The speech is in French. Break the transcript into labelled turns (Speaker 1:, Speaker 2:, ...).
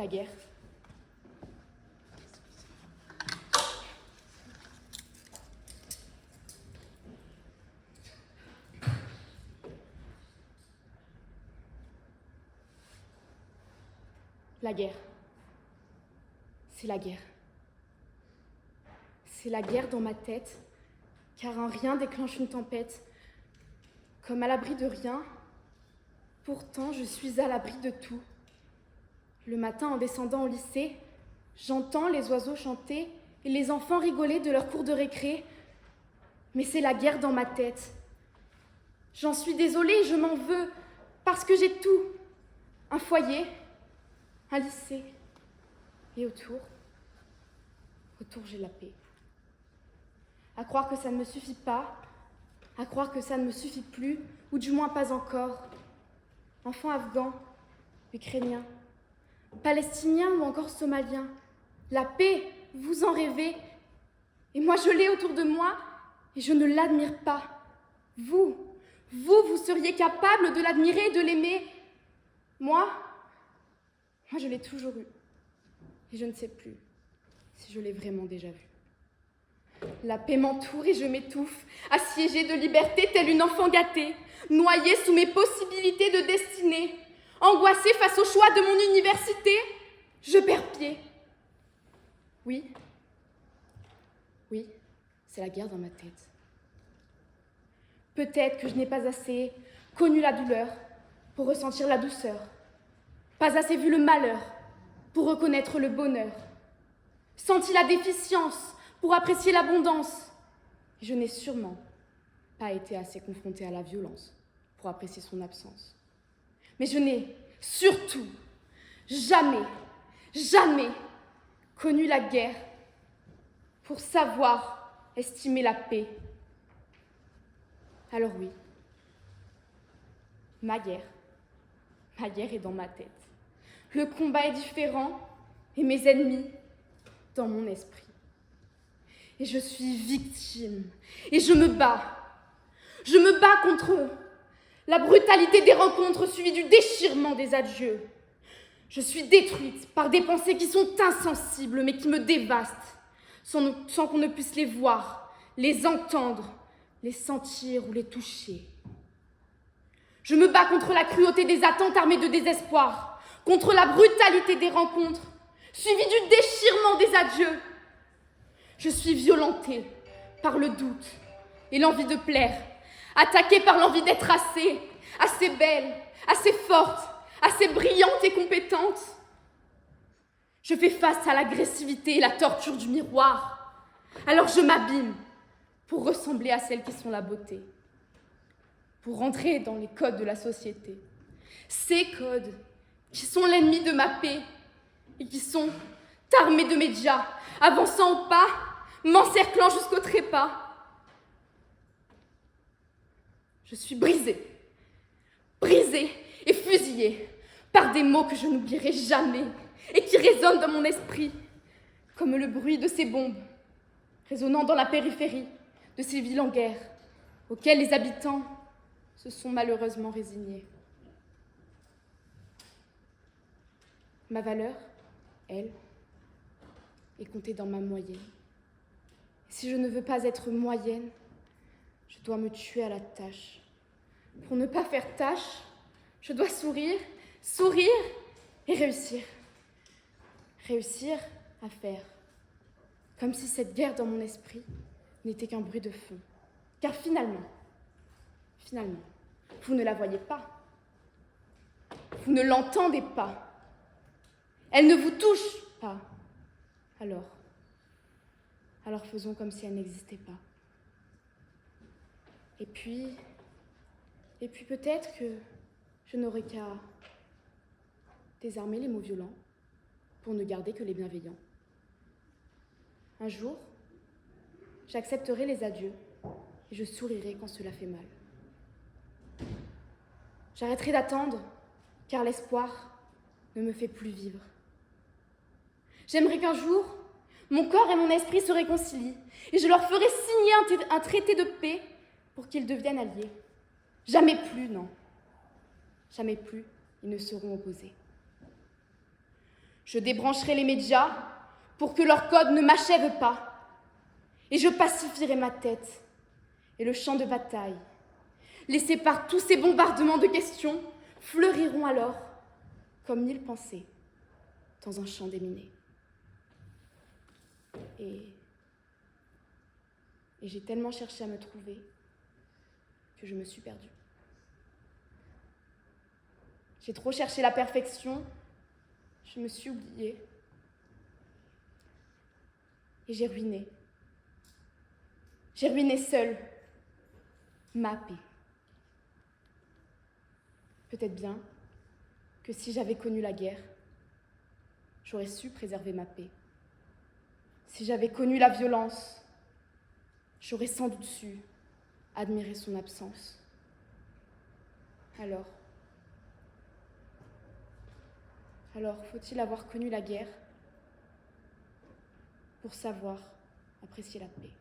Speaker 1: La guerre. La guerre. C'est la guerre. C'est la guerre dans ma tête, car un rien déclenche une tempête. Comme à l'abri de rien, pourtant je suis à l'abri de tout. Le matin, en descendant au lycée, j'entends les oiseaux chanter et les enfants rigoler de leur cours de récré. Mais c'est la guerre dans ma tête. J'en suis désolée, je m'en veux, parce que j'ai tout. Un foyer, un lycée, et autour j'ai la paix. À croire que ça ne me suffit pas, à croire que ça ne me suffit plus, ou du moins pas encore. Enfants afghans, ukrainiens, palestiniens ou encore somaliens, la paix, vous en rêvez. Et moi je l'ai autour de moi et je ne l'admire pas. Vous seriez capable de l'admirer et de l'aimer. Moi je l'ai toujours eu. Et je ne sais plus si je l'ai vraiment déjà vu. La paix m'entoure et je m'étouffe, assiégée de liberté telle une enfant gâtée, noyée sous mes possibilités de destinée, angoissée face au choix de mon université, je perds pied. Oui, c'est la guerre dans ma tête. Peut-être que je n'ai pas assez connu la douleur pour ressentir la douceur, pas assez vu le malheur pour reconnaître le bonheur, senti la déficience pour apprécier l'abondance. Je n'ai sûrement pas été assez confrontée à la violence pour apprécier son absence. Mais je n'ai surtout jamais connu la guerre pour savoir estimer la paix. Alors oui, ma guerre est dans ma tête. Le combat est différent et mes ennemis dans mon esprit. Et je suis victime et je me bats. Je me bats contre la brutalité des rencontres suivie du déchirement des adieux. Je suis détruite par des pensées qui sont insensibles mais qui me dévastent, sans qu'on ne puisse les voir, les entendre, les sentir ou les toucher. Je me bats contre la cruauté des attentes armées de désespoir, contre la brutalité des rencontres, suivie du déchirement des adieux. Je suis violentée par le doute et l'envie de plaire, attaquée par l'envie d'être assez belle, assez forte, assez brillante et compétente. Je fais face à l'agressivité et la torture du miroir. Alors je m'abîme pour ressembler à celles qui sont la beauté, pour rentrer dans les codes de la société. Ces codes qui sont l'ennemi de ma paix et qui sont armés de médias, avançant au pas, m'encerclant jusqu'au trépas. Je suis brisée et fusillée par des mots que je n'oublierai jamais et qui résonnent dans mon esprit, comme le bruit de ces bombes résonnant dans la périphérie de ces villes en guerre, auxquelles les habitants se sont malheureusement résignés. Ma valeur, elle, est comptée dans ma moyenne. Si je ne veux pas être moyenne, je dois me tuer à la tâche. Pour ne pas faire tâche, je dois sourire et réussir. Réussir à faire. Comme si cette guerre dans mon esprit n'était qu'un bruit de fond. Car finalement, vous ne la voyez pas. Vous ne l'entendez pas. Elle ne vous touche pas. Alors faisons comme si elle n'existait pas. Et puis peut-être que je n'aurai qu'à désarmer les mots violents pour ne garder que les bienveillants. Un jour, j'accepterai les adieux et je sourirai quand cela fait mal. J'arrêterai d'attendre, car l'espoir ne me fait plus vivre. J'aimerais qu'un jour, mon corps et mon esprit se réconcilient et je leur ferai signer un traité de paix pour qu'ils deviennent alliés. Jamais plus, non. Jamais plus, ils ne seront opposés. Je débrancherai les médias pour que leur code ne m'achève pas. Et je pacifierai ma tête et le champ de bataille, laissés par tous ces bombardements de questions, fleuriront alors comme mille pensées dans un champ déminé. Et j'ai tellement cherché à me trouver que je me suis perdue. J'ai trop cherché la perfection, je me suis oubliée. Et j'ai ruiné. J'ai ruiné seule ma paix. Peut-être bien que si j'avais connu la guerre, j'aurais su préserver ma paix. Si j'avais connu la violence, j'aurais sans doute su admirer son absence. Alors, faut-il avoir connu la guerre pour savoir apprécier la paix ?